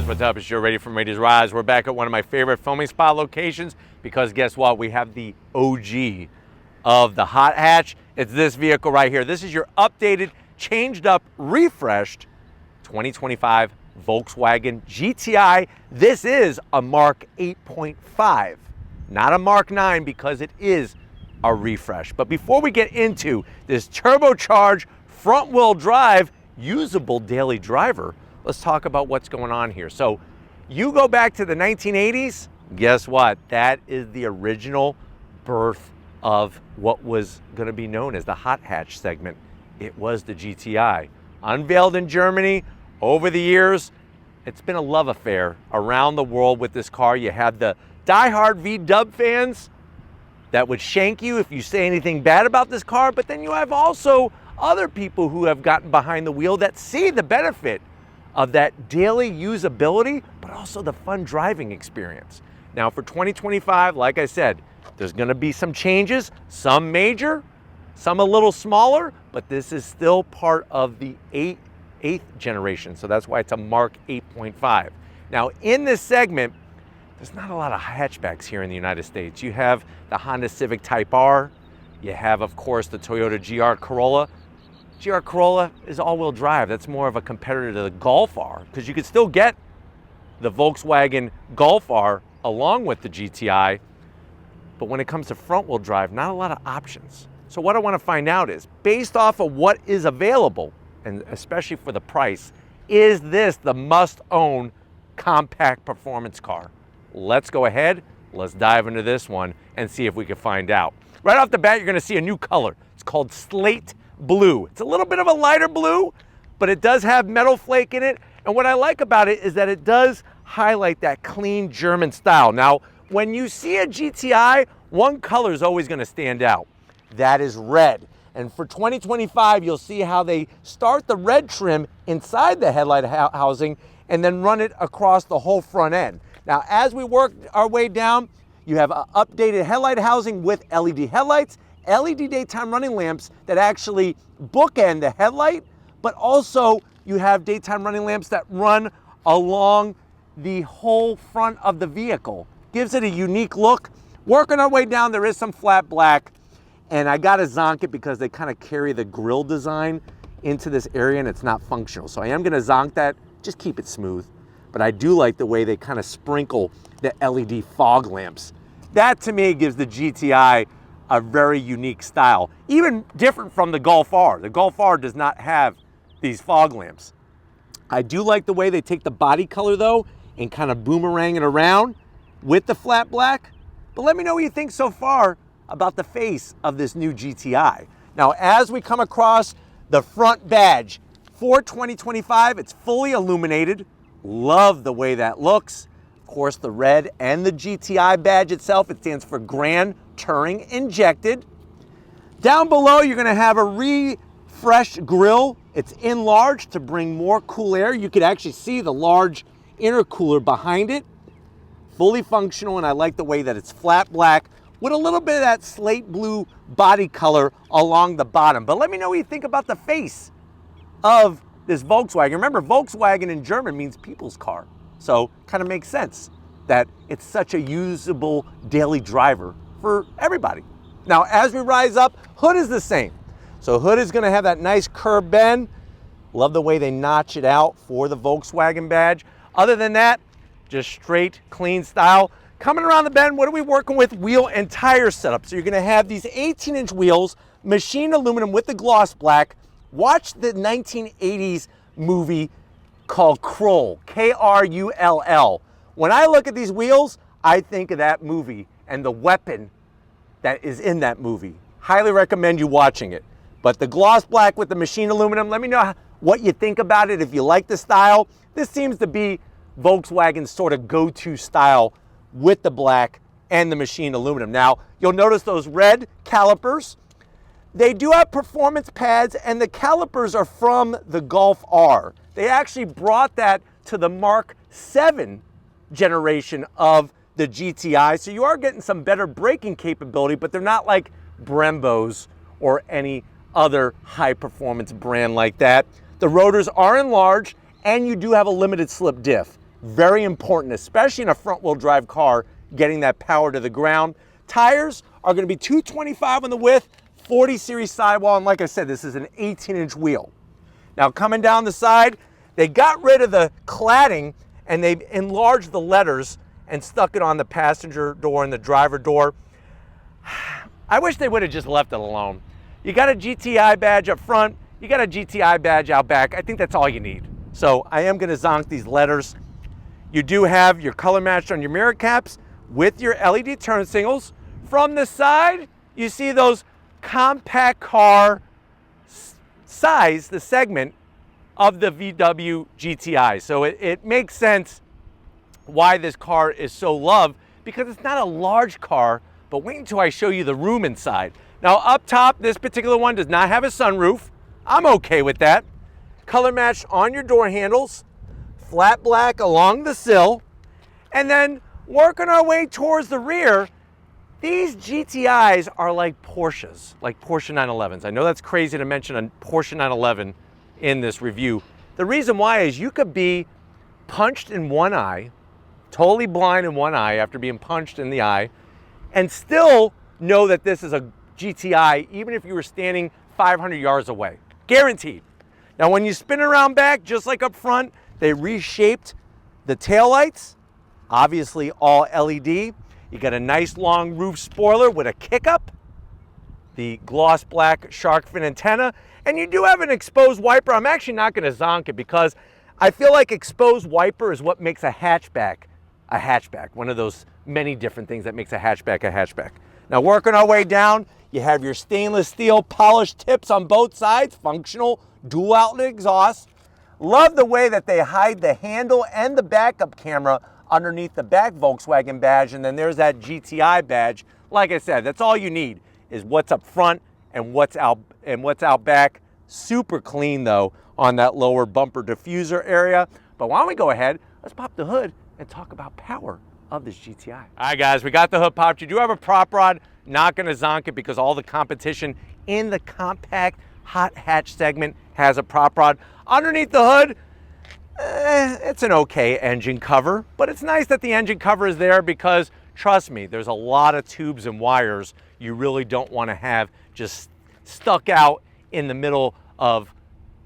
fans, what's up? It's Joe Ready from Radia's Rise. We're back at one of my favorite filming spot locations because guess what? We have the OG of the hot hatch. It's this vehicle right here. This is your updated, changed up, refreshed 2025 Volkswagen GTI. This is a Mark 8.5, not a Mark 9 because it is a refresh. But before we get into this turbocharged, front-wheel drive, usable daily driver, let's talk about what's going on here. So you go back to the 1980s, guess what? That is the original birth of what was going to be known as the hot hatch segment. It was the GTI. Unveiled in Germany over the years, it's been a love affair around the world with this car. You have the diehard VW fans that would shank you if you say anything bad about this car, but then you have also other people who have gotten behind the wheel that see the benefit of that daily usability, but also the fun driving experience. Now for 2025, like I said, there's gonna be some changes, some major, some a little smaller, but this is still part of the eighth generation. So that's why it's a Mark 8.5. Now in this segment, there's not a lot of hatchbacks here in the United States. You have the Honda Civic Type R, you have of course the Toyota GR Corolla. GR Corolla is all-wheel drive. That's more of a competitor to the Golf R because you could still get the Volkswagen Golf R along with the GTI, but when it comes to front-wheel drive, not a lot of options. So what I want to find out is, based off of what is available, and especially for the price, is this the must-own compact performance car? Let's go ahead, let's dive into this one and see if we can find out. Right off the bat, you're going to see a new color. It's called Slate Blue. It's a little bit of a lighter blue, but it does have metal flake in it. And what I like about it is that it does highlight that clean German style. Now, when you see a GTI, one color is always going to stand out. That is red. And for 2025, you'll see how they start the red trim inside the headlight housing and then run it across the whole front end. Now, as we work our way down, you have an updated headlight housing with LED headlights, LED daytime running lamps that actually bookend the headlight, but also you have daytime running lamps that run along the whole front of the vehicle. Gives it a unique look. Working our way down, there is some flat black, and I gotta zonk it because they kind of carry the grille design into this area and it's not functional. So I am gonna zonk that, just keep it smooth. But I do like the way they kind of sprinkle the LED fog lamps. That to me gives the GTI a very unique style, even different from the Golf R. The Golf R does not have these fog lamps. I do like the way they take the body color though and kind of boomerang it around with the flat black. But let me know what you think so far about the face of this new GTI. Now, as we come across the front badge for 2025, it's fully illuminated. Love the way that looks. Of course, the red and the GTI badge itself, it stands for Grand Touring Injected. Down below, you're gonna have a refreshed grille. It's enlarged to bring more cool air. You could actually see the large intercooler behind it. Fully functional, and I like the way that it's flat black with a little bit of that slate blue body color along the bottom. But let me know what you think about the face of this Volkswagen. Remember, Volkswagen in German means people's car. So kind of makes sense that it's such a usable daily driver for everybody. Now, as we rise up, hood is the same. So hood is gonna have that nice curb bend. Love the way they notch it out for the Volkswagen badge. Other than that, just straight, clean style. Coming around the bend, what are we working with? Wheel and tire setup. So you're gonna have these 18-inch wheels, machined aluminum with the gloss black. Watch the 1980s movie called Krull, K-R-U-L-L. When I look at these wheels, I think of that movie and the weapon that is in that movie. Highly recommend you watching it. But the gloss black with the machined aluminum, let me know what you think about it, if you like the style. This seems to be Volkswagen's sort of go-to style with the black and the machined aluminum. Now, you'll notice those red calipers. They do have performance pads, and the calipers are from the Golf R. They actually brought that to the Mark 7 generation of the GTI, so you are getting some better braking capability, but they're not like Brembos or any other high performance brand like that. The rotors are enlarged, and you do have a limited slip diff. Very important, especially in a front-wheel drive car, getting that power to the ground. Tires are going to be 225 on the width, 40 series sidewall, and like I said, this is an 18-inch wheel. Now coming down the side, they got rid of the cladding and they've enlarged the letters and stuck it on the passenger door and the driver door. I wish they would have just left it alone. You got a GTI badge up front, you got a GTI badge out back. I think that's all you need. So I am going to zonk these letters. You do have your color matched on your mirror caps with your LED turn signals. From the side, you see those compact car size, the segment of the VW GTI. So it makes sense why this car is so loved, because it's not a large car, but wait until I show you the room inside. Now up top, this particular one does not have a sunroof. I'm okay with that. Color matched on your door handles, flat black along the sill, and then working our way towards the rear, these GTIs are like Porsches, like Porsche 911s. I know that's crazy to mention a Porsche 911 in this review. The reason why is you could be punched in one eye, totally blind in one eye after being punched in the eye, and still know that this is a GTI, even if you were standing 500 yards away. Guaranteed. Now, when you spin around back, just like up front, they reshaped the taillights, obviously all LED. You got a nice long roof spoiler with a kick-up, the gloss black shark fin antenna, and you do have an exposed wiper. I'm actually not going to zonk it because I feel like exposed wiper is what makes a hatchback, one of those many different things that makes a hatchback. Now, working our way down, you have your stainless steel polished tips on both sides, functional dual outlet exhaust. Love the way that they hide the handle and the backup camera underneath the back Volkswagen badge, and then there's that GTI badge. Like I said, that's all you need is what's up front and what's out back. Super clean though on that lower bumper diffuser area. But why don't we go ahead, let's pop the hood and talk about power of this GTI. All right guys, we got the hood popped. You do have a prop rod, not gonna zonk it because all the competition in the compact hot hatch segment has a prop rod. Underneath the hood, it's an okay engine cover, but it's nice that the engine cover is there because trust me, there's a lot of tubes and wires you really don't want to have just stuck out in the middle of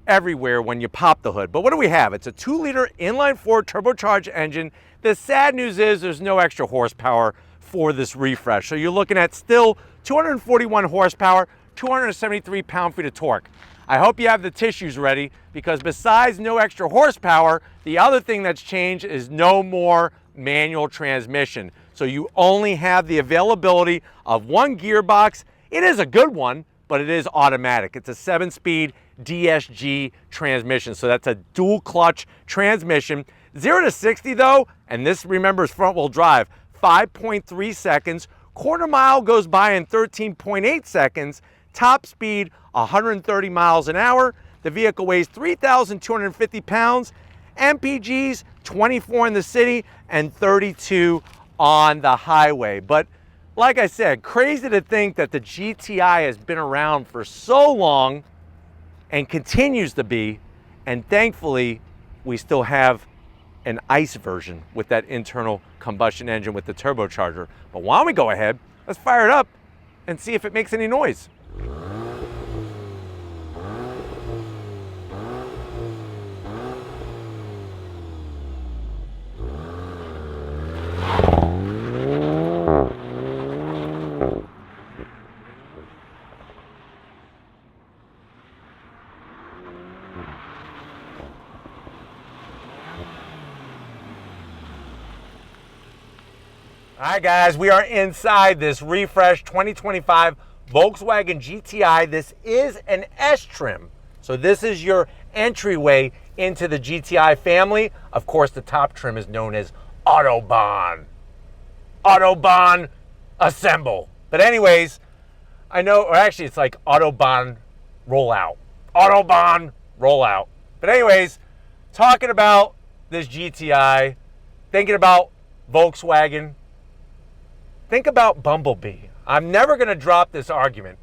everywhere when you pop the hood. But what do we have? It's a 2-liter inline-4 turbocharged engine. The sad news is there's no extra horsepower for this refresh. So you're looking at still 241 horsepower, 273 pound-feet of torque. I hope you have the tissues ready because besides no extra horsepower, the other thing that's changed is no more manual transmission. So you only have the availability of one gearbox. It is a good one, but it is automatic. It's a 7-speed DSG transmission. So that's a dual clutch transmission. 0 to 60 though, and this remembers front wheel drive, 5.3 seconds. Quarter mile goes by in 13.8 seconds. Top speed, 130 miles an hour. The vehicle weighs 3,250 pounds. MPGs, 24 in the city and 32 on the highway. But like I said, crazy to think that the GTI has been around for so long and continues to be, and thankfully we still have an ICE version with that internal combustion engine with the turbocharger. But why don't we go ahead, let's fire it up and see if it makes any noise. All right, guys, we are inside this refresh 2025 Volkswagen GTI. This is an S trim. So this is your entryway into the GTI family. Of course, the top trim is known as Autobahn. Autobahn Assemble. But anyways, I know, or actually it's like Autobahn Rollout. Autobahn Rollout. But anyways, talking about this GTI, thinking about Volkswagen, think about Bumblebee. I'm never going to drop this argument.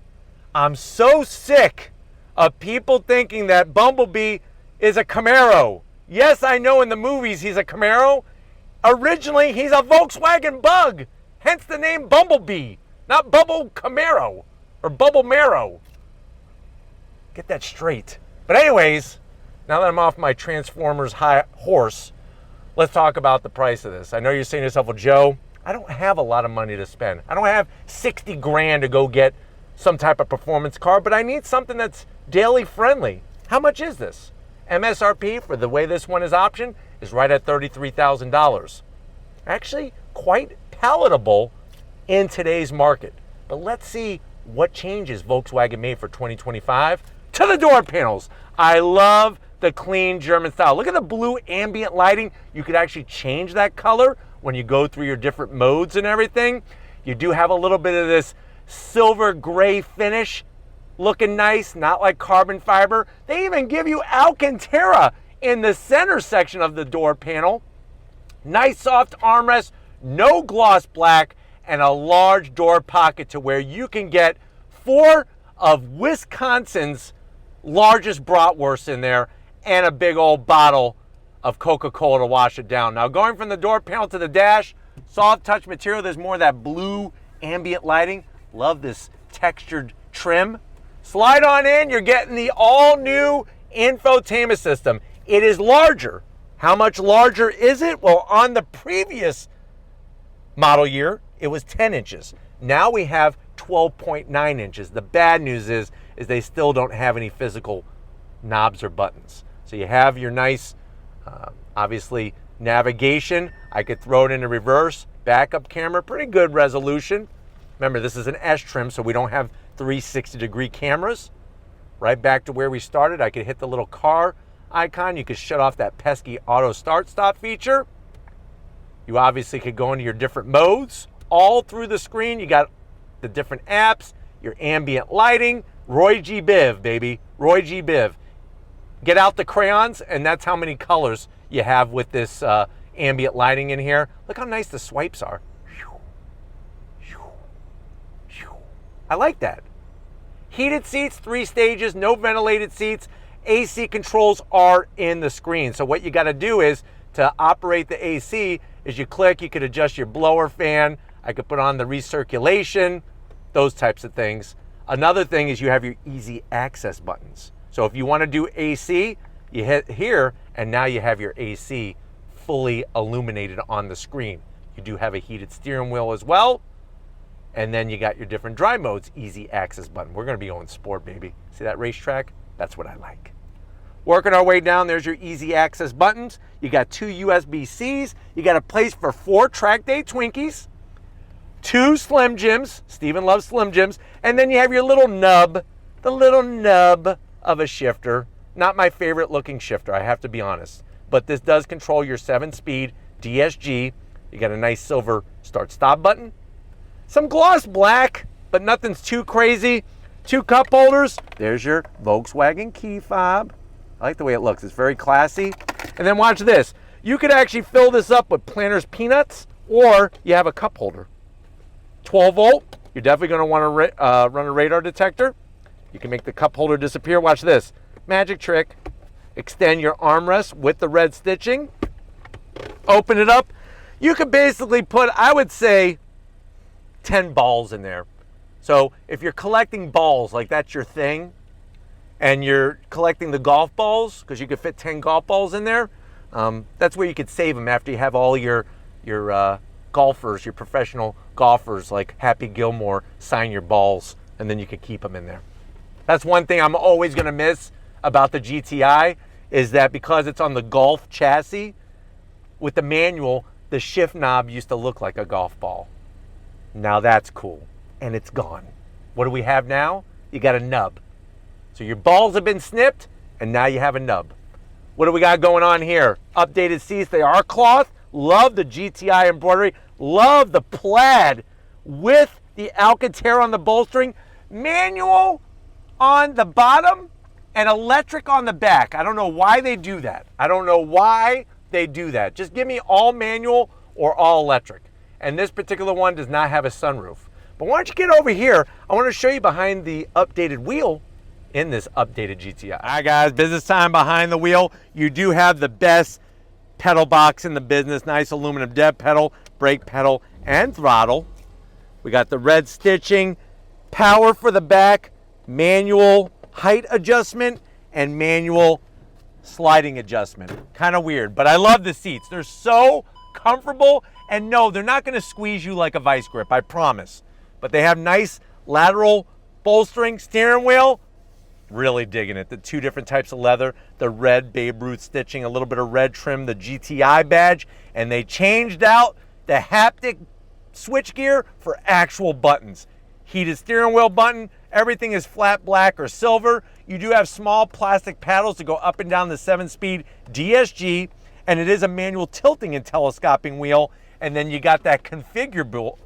I'm so sick of people thinking that Bumblebee is a Camaro. Yes, I know in the movies he's a Camaro, Originally, he's a Volkswagen Bug, hence the name Bumblebee, not Bubble Camaro or Bubble Marrow. Get that straight. But anyways, now that I'm off my Transformers high horse, let's talk about the price of this. I know you're saying to yourself, well, Joe, I don't have a lot of money to spend. I don't have 60 grand to go get some type of performance car, but I need something that's daily friendly. How much is this? MSRP for the way this one is optioned is right at $33,000. Actually, quite palatable in today's market. But let's see what changes Volkswagen made for 2025 to the door panels. I love the clean German style. Look at the blue ambient lighting. You could actually change that color when you go through your different modes and everything. You do have a little bit of this silver gray finish, looking nice, not like carbon fiber. They even give you Alcantara in the center section of the door panel. Nice soft armrest, no gloss black, and a large door pocket to where you can get 4 of Wisconsin's largest bratwursts in there and a big old bottle of Coca-Cola to wash it down. Now going from the door panel to the dash, soft touch material, there's more of that blue ambient lighting. Love this textured trim. Slide on in, you're getting the all new infotainment system. It is larger. How much larger is it? Well, on the previous model year, it was 10 inches. Now we have 12.9 inches. The bad news is they still don't have any physical knobs or buttons. So you have your nice, obviously, navigation. I could throw it into reverse, backup camera, pretty good resolution. Remember, this is an S trim, so we don't have 360-degree cameras. Right back to where we started, I could hit the little car icon. You could shut off that pesky auto start-stop feature. You obviously could go into your different modes. All through the screen, you got the different apps, your ambient lighting. Roy G. Biv, baby. Roy G. Biv. Get out the crayons, and that's how many colors you have with this ambient lighting in here. Look how nice the swipes are. I like that. Heated seats, 3 stages, no ventilated seats. AC controls are in the screen. So what you got to do is, to operate the AC, is you click, you could adjust your blower fan. I could put on the recirculation, those types of things. Another thing is you have your easy access buttons. So if you want to do AC, you hit here, and now you have your AC fully illuminated on the screen. You do have a heated steering wheel as well. And then you got your different drive modes, easy access button. We're going to be going sport, baby. See that racetrack? That's what I like. Working our way down, there's your easy access buttons. You got 2 USB-Cs. You got a place for 4 track day Twinkies, 2 Slim Jims. Steven loves Slim Jims. And then you have your little nub, the little nub of a shifter. Not my favorite looking shifter, I have to be honest. But this does control your 7-speed DSG. You got a nice silver start-stop button. Some gloss black, but nothing's too crazy. 2 cup holders. There's your Volkswagen key fob. I like the way it looks. It's very classy. And then watch this. You could actually fill this up with Planters peanuts, or you have a cup holder. 12 volt. You're definitely going to want to run a radar detector. You can make the cup holder disappear. Watch this. Magic trick. Extend your armrest with the red stitching. Open it up. You could basically put, I would say, 10 balls in there. So if you're collecting balls, like that's your thing, and you're collecting the golf balls, because you could fit 10 golf balls in there, that's where you could save them after you have all your golfers, your professional golfers like Happy Gilmore, sign your balls, and then you could keep them in there. That's one thing I'm always going to miss about the GTI, is that because it's on the Golf chassis, with the manual, the shift knob used to look like a golf ball. Now that's cool, and it's gone. What do we have now? You got a nub. So your balls have been snipped, and now you have a nub. What do we got going on here? Updated seats, they are cloth. Love the GTI embroidery. Love the plaid with the Alcantara on the bolstering. Manual on the bottom and electric on the back. I don't know why they do that. I don't know why they do that. Just give me all manual or all electric. And this particular one does not have a sunroof. But why don't you get over here? I want to show you behind the updated wheel in this updated GTI. All right, guys, business time behind the wheel. You do have the best pedal box in the business. Nice aluminum dead pedal, brake pedal, and throttle. We got the red stitching, power for the back, manual height adjustment, and manual sliding adjustment. Kind of weird, but I love the seats. They're so comfortable, and no, they're not going to squeeze you like a vice grip, I promise. But they have nice lateral bolstering. Steering wheel, really digging it. The two different types of leather, the red Babe Ruth stitching, a little bit of red trim, the GTI badge, and they changed out the haptic switchgear for actual buttons. Heated steering wheel button, everything is flat black or silver. You do have small plastic paddles to go up and down the 7-speed DSG, and it is a manual tilting and telescoping wheel. And then you got that configurable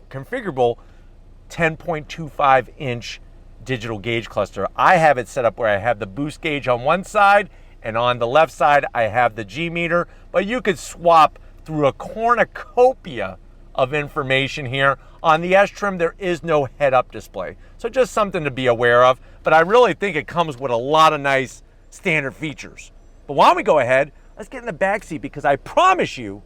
10.25 inch digital gauge cluster. I have it set up where I have the boost gauge on one side, and on the left side I have the G meter, but you could swap through a cornucopia of information here. On the S trim, there is no head-up display, so just something to be aware of, but I really think it comes with a lot of nice standard features. But why don't we go ahead, let's get in the back seat, because I promise you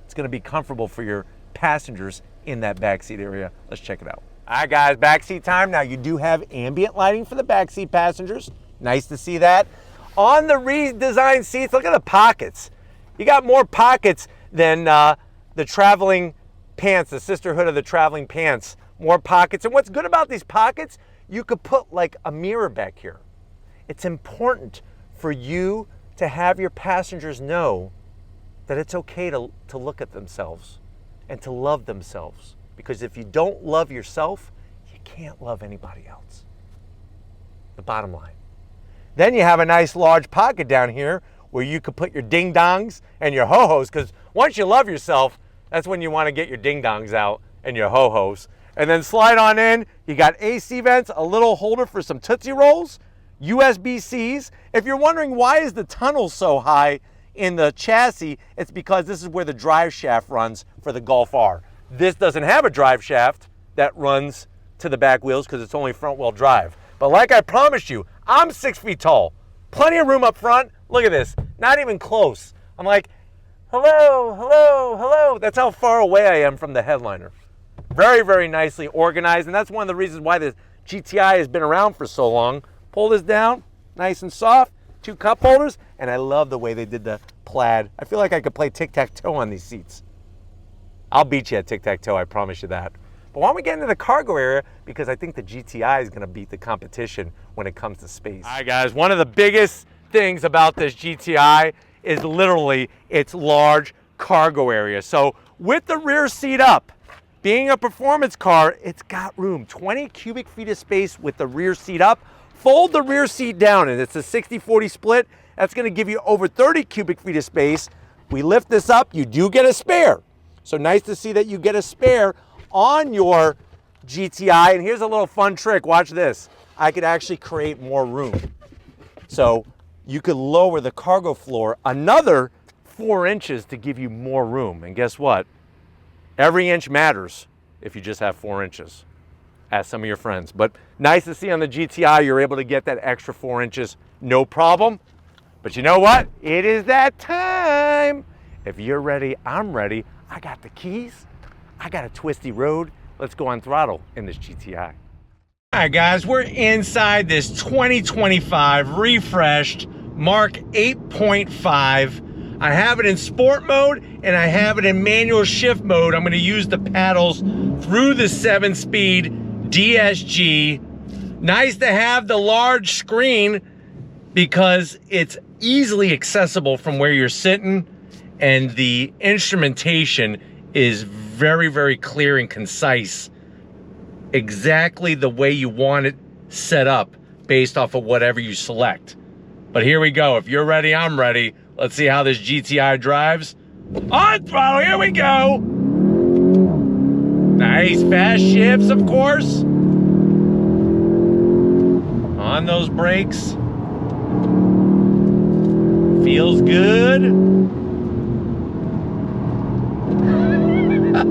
it's going to be comfortable for your passengers in that back seat area. Let's check it out. All right, guys, back seat time. Now, you do have ambient lighting for the back seat passengers. Nice to see that. On the redesigned seats, look at the pockets. You got more pockets than the traveling pants, the sisterhood of the traveling pants. More pockets. And what's good about these pockets, you could put like a mirror back here. It's important for you to have your passengers know that it's okay to look at themselves and to love themselves. Because if you don't love yourself, you can't love anybody else. The bottom line. Then you have a nice large pocket down here where you could put your ding-dongs and your ho-hos, because once you love yourself, that's when you want to get your ding-dongs out and your ho-hos. And then slide on in, you got AC vents, a little holder for some Tootsie Rolls, USB-Cs. If you're wondering why is the tunnel so high in the chassis, it's because this is where the drive shaft runs for the Golf R. This doesn't have a drive shaft that runs to the back wheels because it's only front wheel drive. But like I promised you, I'm 6 feet tall. Plenty of room up front. Look at this, not even close. I'm like, hello, hello, hello. That's how far away I am from the headliner. Very, very nicely organized, and that's one of the reasons why the GTI has been around for so long. Pull this down, nice and soft, 2 cup holders, and I love the way they did the plaid. I feel like I could play tic-tac-toe on these seats. I'll beat you at tic-tac-toe, I promise you that. But why don't we get into the cargo area, because I think the GTI is gonna beat the competition when it comes to space. All right, guys, one of the biggest things about this GTI is literally its large cargo area. So with the rear seat up, being a performance car, it's got room. 20 cubic feet of space with the rear seat up. Fold the rear seat down, and it's a 60-40 split. That's gonna give you over 30 cubic feet of space. We lift this up, you do get a spare. So nice to see that you get a spare on your GTI. And here's a little fun trick, watch this. I could actually create more room. So you could lower the cargo floor another 4 inches to give you more room. And guess what? Every inch matters if you just have 4 inches. Ask some of your friends. But nice to see on the GTI, you're able to get that extra 4 inches, no problem. But you know what? It is that time. If you're ready, I'm ready. I got the keys. I got a twisty road. Let's go on throttle in this GTI. All right, guys, we're inside this 2025 refreshed Mk 8.5. I have it in sport mode and I have it in manual shift mode. I'm going to use the paddles through the 7-speed DSG. Nice to have the large screen because it's easily accessible from where you're sitting, and the instrumentation is very, very clear and concise. Exactly the way you want it set up based off of whatever you select. But here we go. If you're ready, I'm ready. Let's see how this GTI drives. On throttle, here we go. Nice fast shifts, of course. On those brakes. Feels good.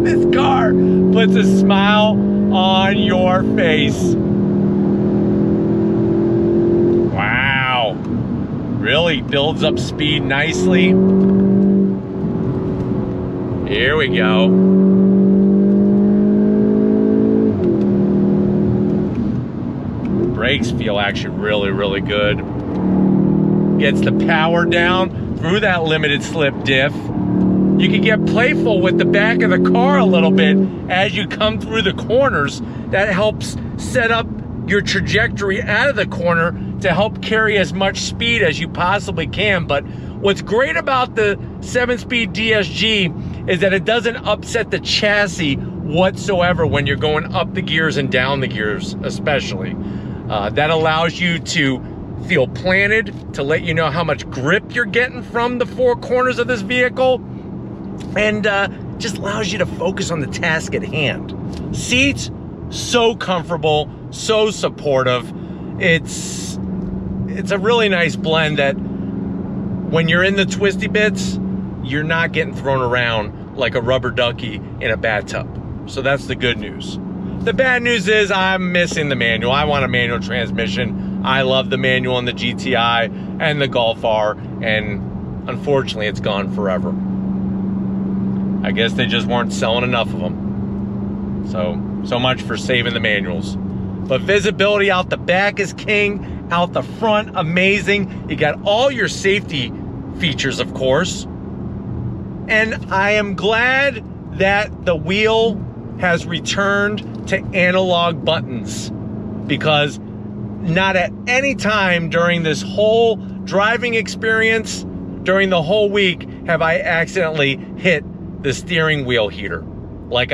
This car puts a smile on your face. Wow. Really builds up speed nicely. Here we go. Brakes feel actually really, really good. Gets the power down through that limited slip diff. You can get playful with the back of the car a little bit as you come through the corners. That helps set up your trajectory out of the corner to help carry as much speed as you possibly can. But what's great about the 7-speed DSG is that it doesn't upset the chassis whatsoever when you're going up the gears and down the gears especially. That allows you to feel planted, to let you know how much grip you're getting from the four corners of this vehicle, and just allows you to focus on the task at hand. Seats, so comfortable, so supportive. It's a really nice blend that when you're in the twisty bits, you're not getting thrown around like a rubber ducky in a bathtub. So that's the good news. The bad news is I'm missing the manual. I want a manual transmission. I love the manual in the GTI and the Golf R, and unfortunately it's gone forever. I guess they just weren't selling enough of them. So much for saving the manuals. But visibility out the back is king, out the front, amazing. You got all your safety features, of course. And I am glad that the wheel has returned to analog buttons, because not at any time during this whole driving experience, during the whole week, have I accidentally hit the steering wheel heater like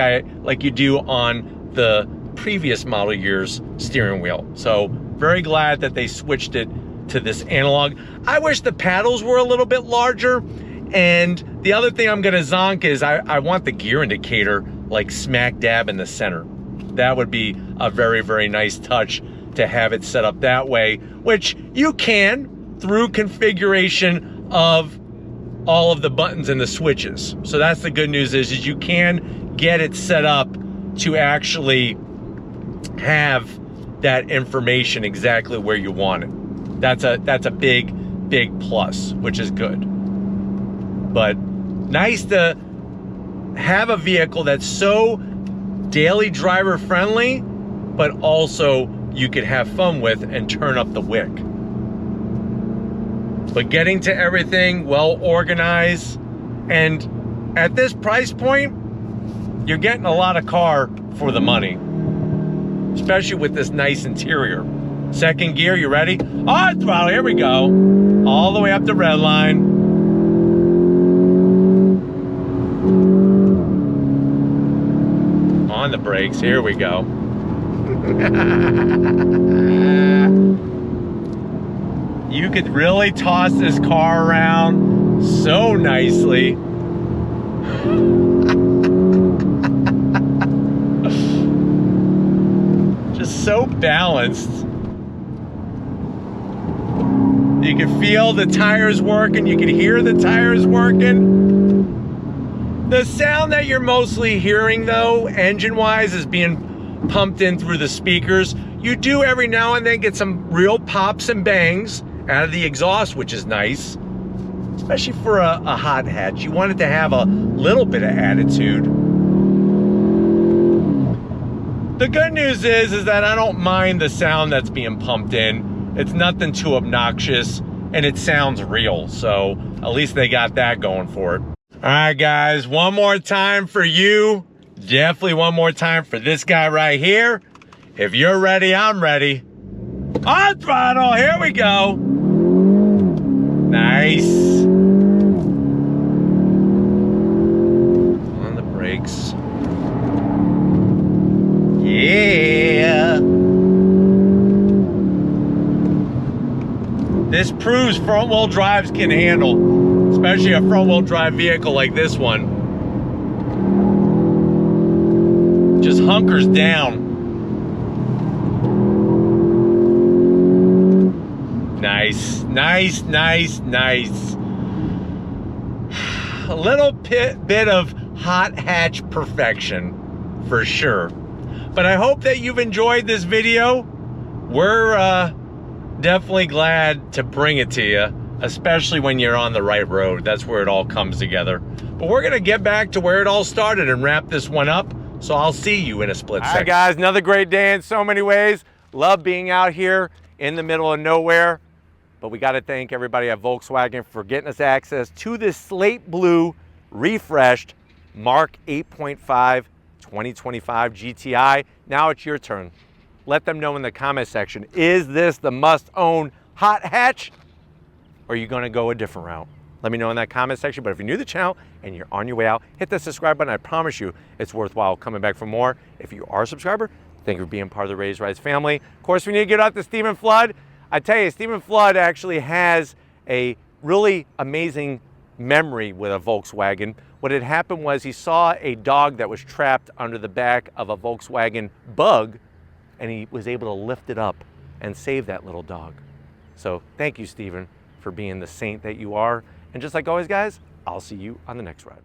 you do on the previous model year's steering wheel. So very glad that they switched it to this analog. I wish the paddles were a little bit larger. And the other thing I'm gonna zonk is I want the gear indicator like smack dab in the center. That would be a very, very nice touch to have it set up that way, which you can through configuration of all of the buttons and the switches. So that's the good news is you can get it set up to actually have that information exactly where you want it. That's a big, big plus, which is good. But nice to have a vehicle that's so daily driver friendly, but also you could have fun with and turn up the wick. But getting to everything well organized, and at this price point, you're getting a lot of car for the money, especially with this nice interior. Second gear, you ready? On throttle, here we go. All the way up to red line. On the brakes, here we go. You could really toss this car around so nicely. Just so balanced. You can feel the tires working, you can hear the tires working. The sound that you're mostly hearing though, engine-wise, is being pumped in through the speakers. You do every now and then get some real pops and bangs out of the exhaust, which is nice, especially for a hot hatch. You want it to have a little bit of attitude. The good news is that I don't mind the sound that's being pumped in. It's nothing too obnoxious, and it sounds real, so at least they got that going for it. All right, guys, one more time for you. Definitely one more time for this guy right here. If you're ready, I'm ready. On throttle, here we go. Nice. On the brakes. Yeah. This proves front-wheel drives can handle, especially a front-wheel drive vehicle like this one. Just hunkers down. Nice, nice, nice, nice. A little bit of hot hatch perfection, for sure. But I hope that you've enjoyed this video. We're definitely glad to bring it to you. especially when you're on the right road. That's where it all comes together. But we're gonna get back to where it all started and wrap this one up. So I'll see you in a split second. All right, guys, another great day in so many ways. Love being out here in the middle of nowhere. But we got to thank everybody at Volkswagen for getting us access to this slate blue, refreshed Mark 8.5 2025 GTI. Now it's your turn. Let them know in the comment section, is this the must-own hot hatch? Or are you going to go a different route? Let me know in that comment section. But if you're new to the channel and you're on your way out, hit the subscribe button. I promise you it's worthwhile coming back for more. If you are a subscriber, thank you for being part of the Raised Rides family. Of course, we need to get out to Stephen Flood. I tell you, Stephen Flood actually has a really amazing memory with a Volkswagen. What had happened was he saw a dog that was trapped under the back of a Volkswagen Bug, and he was able to lift it up and save that little dog. So thank you, Stephen, for being the saint that you are. And just like always, guys, I'll see you on the next ride.